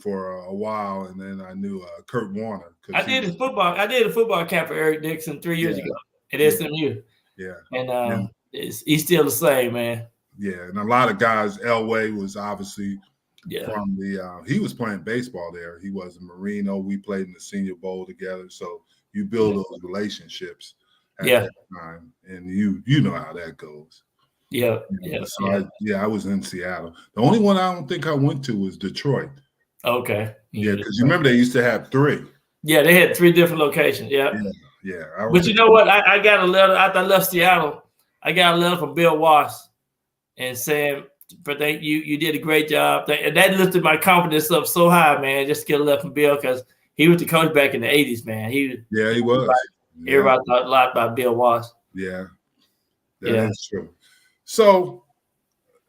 for a while, and then I knew Kurt Warner. I did a football camp for Eric Dixon 3 years ago at SMU. Yeah. And he's still the same, man. Yeah, and a lot of guys, Elway was obviously from he was playing baseball there. He was in Marino. We played in the Senior Bowl together. So you build those relationships at that time, and you know how that goes. Yeah. I was in Seattle. The only one I don't think I went to was Detroit. Okay. Yeah, because you remember they used to have 3. Yeah, they had 3 different locations. Yeah. But you know what? I got a letter after I left Seattle. I got a letter from Bill Wass and saying, "But you did a great job." And that lifted my confidence up so high, man. Just to get a letter from Bill because he was the coach back in the 80s, man. He was. Everybody thought a lot about Bill Wass. Yeah, that is true. So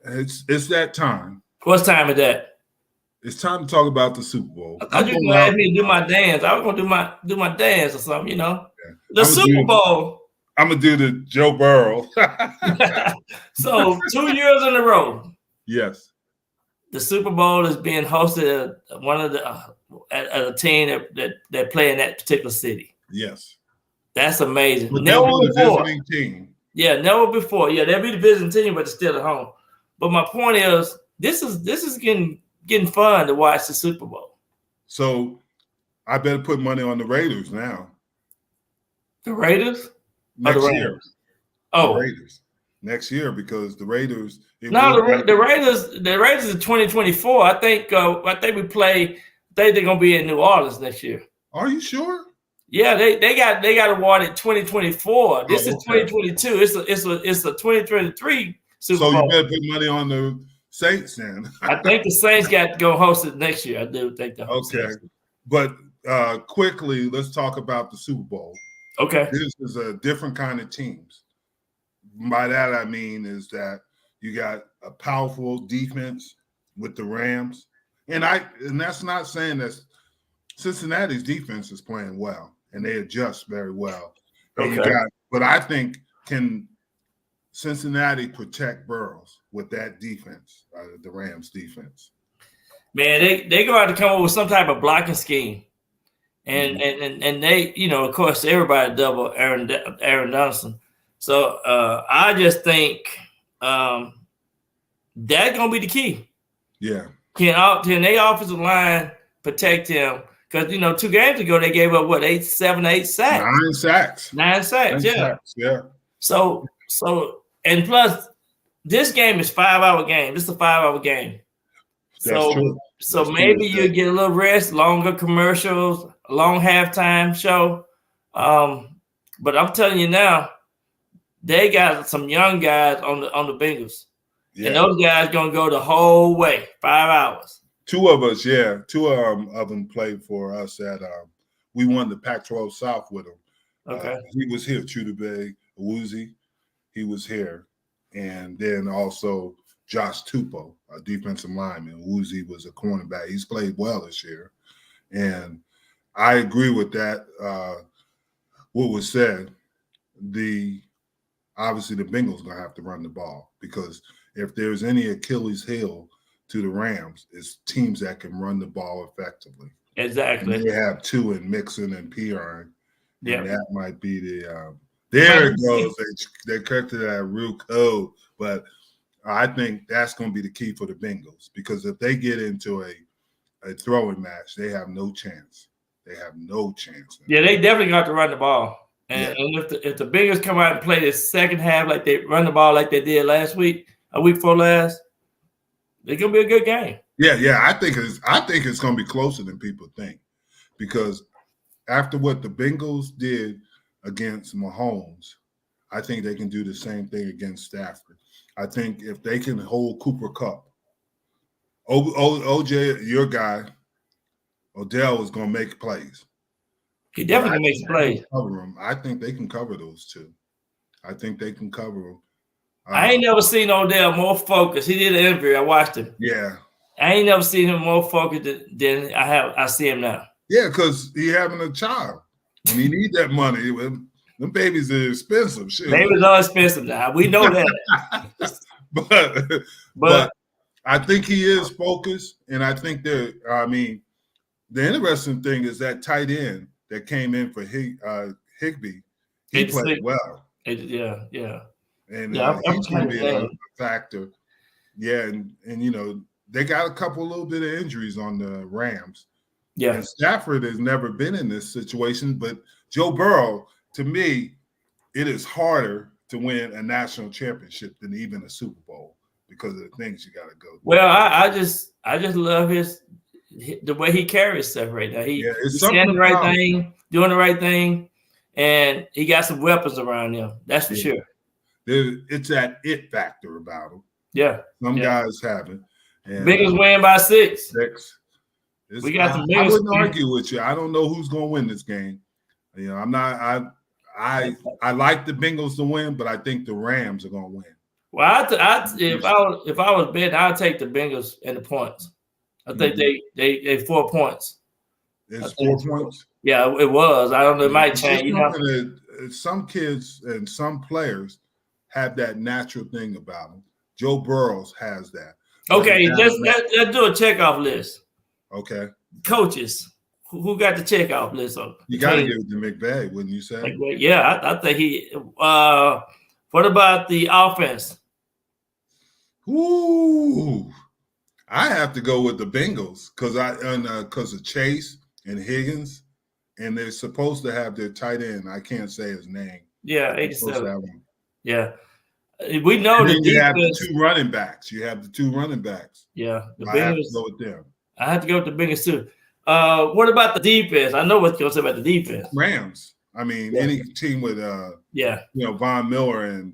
it's that time. What time is that? It's time to talk about the Super Bowl. I thought you were going to ask me to do my dance. I was going to do my dance or something, you know. Yeah. The Super Bowl. I'm going to do the Joe Burrow. So 2 years in a row. Yes. the Super Bowl is being hosted at one of the at a team that play in that particular city. Yes. That's amazing. But Never they'll be the before. visiting team. Yeah, never before. Yeah, they'll be the visiting team, but it's still at home. But my point is, this is getting fun to watch the Super Bowl. So I better put money on the Raiders now. The Raiders? Next the year. Rams? Oh, The Raiders. Next year, because the Raiders. No, the Raiders in 2024. I think we play. I think they're gonna be in New Orleans next year. Are you sure? Yeah, they got awarded 2024. This is 2022. It's a 2023 Super Bowl. So you better put money on the Saints then. I think the Saints got to go host it next year. I do think the Okay, but quickly, let's talk about the Super Bowl. Okay, This is a different kind of teams. By that I mean is that you got a powerful defense with the Rams, and that's not saying that Cincinnati's defense is playing well and they adjust very well. And Okay. But I think can Cincinnati protect Burrows with that defense, the Rams defense? man, they go out to come up with some type of blocking scheme, and they, of course, everybody double Aaron Donaldson. So I just think that's gonna be the key. Yeah. Can they offensive line protect him? Because 2 games ago they gave up 8 sacks. 9 sacks. 9 sacks, Yeah. So and plus this game is 5-hour game. This is a 5-hour game. That's true. So That's maybe true. you get a little rest, longer commercials, a long halftime show. But I'm telling you now, they got some young guys on the Bengals. Yeah. And those guys gonna go the whole way, 5 hours. 2 of us, yeah. 2 of them played for us at we won the Pac-12 South with him. Okay. He was here, Chudube Awuzie. He was here. And then also Josh Tupou, a defensive lineman. Awuzie was a cornerback. He's played well this year. And I agree with that. What was said, obviously the Bengals going to have to run the ball, because if there's any Achilles heel to the Rams, it's teams that can run the ball effectively. Exactly. And they have 2 in Mixon and Piron. Yeah. And that might be there it goes. They corrected that real code. But I think that's going to be the key for the Bengals, because if they get into a throwing match, they have no chance. They have no chance. Yeah, they definitely got to run the ball. And if the Bengals come out and play the second half like they run the ball like they did last week, a week before last, it's gonna be a good game. Yeah. I think it's gonna be closer than people think, because after what the Bengals did against Mahomes, I think they can do the same thing against Stafford. I think if they can hold Cooper Kupp, OJ, your guy, Odell is gonna make plays. He definitely makes plays. Cover them. I think they can cover those 2. I think they can cover them. I ain't never seen Odell more focused. He did an interview. I watched him. Yeah. I ain't never seen him more focused than I see him now. Yeah, because he having a child and he need that money. Them babies are expensive. Shit. Babies are expensive now. We know that. but I think he is focused, and I think the interesting thing is that tight end that came in for Higbee, he played well. Yeah. And he's going to be a factor. Yeah, and they got a little bit of injuries on the Rams. Yeah. And Stafford has never been in this situation, but Joe Burrow, to me, it is harder to win a national championship than even a Super Bowl, because of the things you got to go through. Well, I just love the way he carries stuff right now. He's saying the right thing, doing the right thing, and he got some weapons around him. That's for sure. It's that it factor about him. Yeah. Some guys haven't. Bengals win by 6. We got some Bengals. I wouldn't argue with you. I don't know who's going to win this game. I'm not. I like the Bengals to win, but I think the Rams are going to win. Well, if I was betting, I'd take the Bengals and the points. I think they 4 points. It's 4 points. Yeah, it was. I don't know. It might change. Some kids and some players have that natural thing about them. Joe Burrow has that. Okay, let's do a checkoff list. Okay. Coaches, who got the checkoff list? You got to give it to McVay, wouldn't you say? Yeah, I think he. What about the offense? Ooh, I have to go with the Bengals because of Chase and Higgins, and they're supposed to have their tight end. I can't say his name. Yeah, They're supposed to 87. have him. Yeah, we know And the then you have the defense. two running backs. Yeah, the I have to Bengals. go with them. I have to go with the Bengals too. What about the defense? I know what you're going to say about the defense. Rams. I mean, Yeah. any team with Von Miller and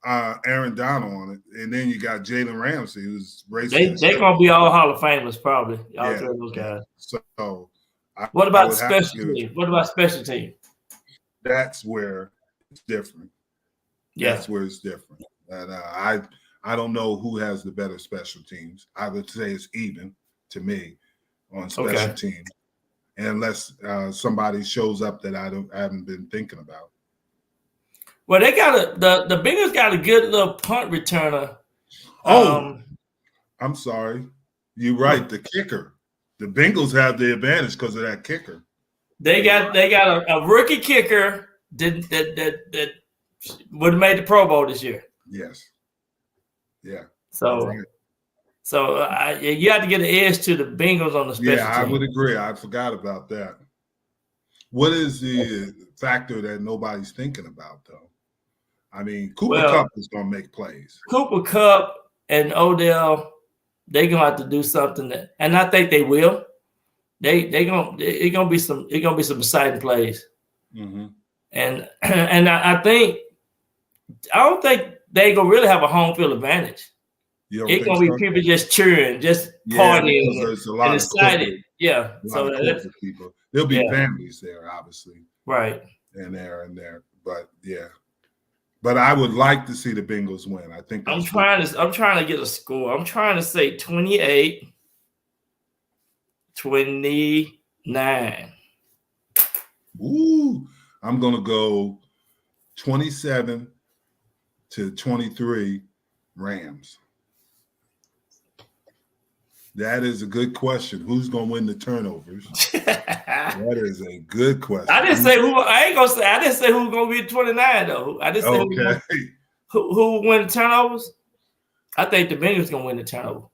Aaron Donald on it, and then you got Jalen Ramsey, who's racist. They're going to be all Hall of Famers probably. All Yeah, three of those guys. So, What I about would have to special give it- teams? What about special teams? That's where it's different. Yeah. That's where it's different. And I don't know who has the better special teams. I would say it's even to me on special teams, unless somebody shows up that I haven't been thinking about. Well, they got the Bengals got a good little punt returner. I'm sorry. You're right. The kicker. The Bengals have the advantage because of that kicker. They got a rookie kicker that would have made the Pro Bowl this year. Yes. Yeah. So, Right. You have to get an edge to the Bengals on the special team. I would agree. I forgot about that. What is the factor that nobody's thinking about, though? I mean, Cooper Kupp is going to make plays. Cooper Kupp and Odell, they're going to have to do something and I think they will. It's gonna be some exciting plays. Mm-hmm. And I don't think they gonna really have a home field advantage. It's gonna be people just cheering, just partying, there's a lot and of excited. corporate, Yeah, so that's people. There'll be families there, obviously, right? And there, but but I would like to see the Bengals win. I think I'm trying to get a score. I'm trying to say 28-29. Ooh, I'm gonna go 27-23 Rams. That is a good question. Who's gonna win the turnovers? That is a good question. I didn't say who. I ain't gonna say. I didn't say who's gonna be 29 though. I didn't say who will win the turnovers. I think the Bengals gonna win the turnover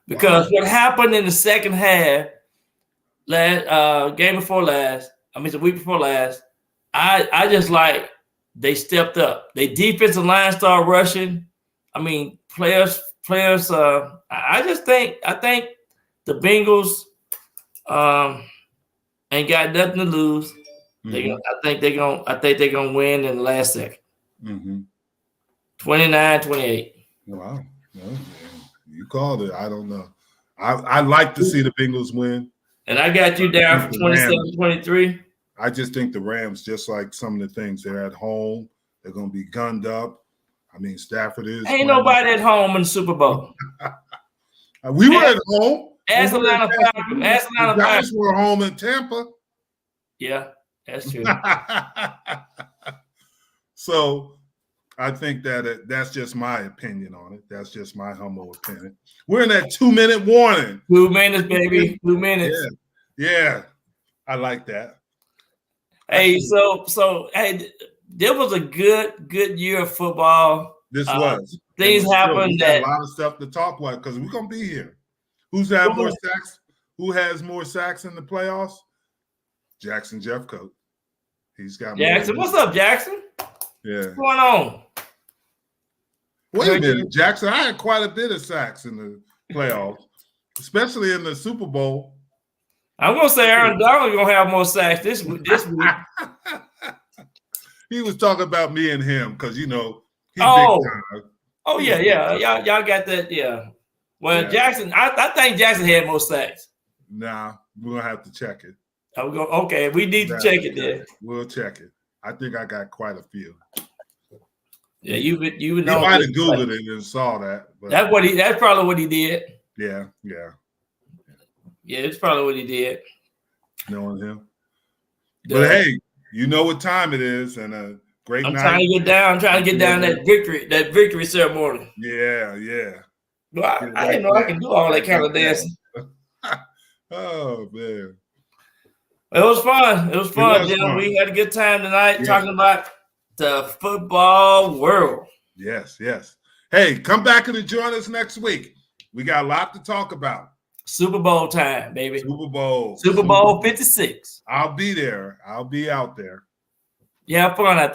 because what happened in the second half, game before last. I mean, the week before last. I just like they stepped up. They defensive line started rushing. I mean, players. I think the Bengals ain't got nothing to lose. Mm-hmm. I think they're gonna win in the last second. Mm-hmm. 29-28. Wow. Well, you called it. I don't know. I'd like to see the Bengals win. And I got you down for 27-23. I just think the Rams, just like some of the things, they're at home. They're going to be gunned up. I mean, Stafford is. Ain't nobody at home in the Super Bowl. We were at home. Ask Atlanta Falcons. The guys were home in Tampa. Yeah, that's true. So I think that's just my opinion on it. That's just my humble opinion. We're in that 2-minute warning. 2 minutes, baby. 2 minutes. Yeah. I like that. Hey, so hey, there was a good year of football. This was. Things happened that a lot of stuff to talk about because we're gonna be here. Who's had more sacks? Who has more sacks in the playoffs? Jackson Jeffcoat. He's got Jackson. more. What's up, Jackson? Yeah. What's going on? Wait a minute, Jackson. I had quite a bit of sacks in the playoffs, especially in the Super Bowl. I'm gonna say Aaron Donald gonna have more sacks this week. He was talking about me and him because he's big time. Oh yeah. Y'all got that, yeah. Well, Jackson, I think Jackson had more sacks. Nah, we're gonna have to check it. Okay, we need to check it then. We'll check it. I think I got quite a few. Yeah, you might have Googled it and saw that. But that's probably what he did. Yeah. Yeah, it's probably what he did. Knowing him. But hey, you know what time it is, and a great night. I'm trying to get down that victory ceremony. Yeah. Well, I didn't know I can do all that kind of dancing. Oh man. It was fun. It was fun, Jim. Fun. We had a good time tonight talking about the football world. Yes, yes. Hey, come back and join us next week. We got a lot to talk about. Super Bowl time, baby. Super Bowl 56. I'll be there. I'll be out there. You have fun out there.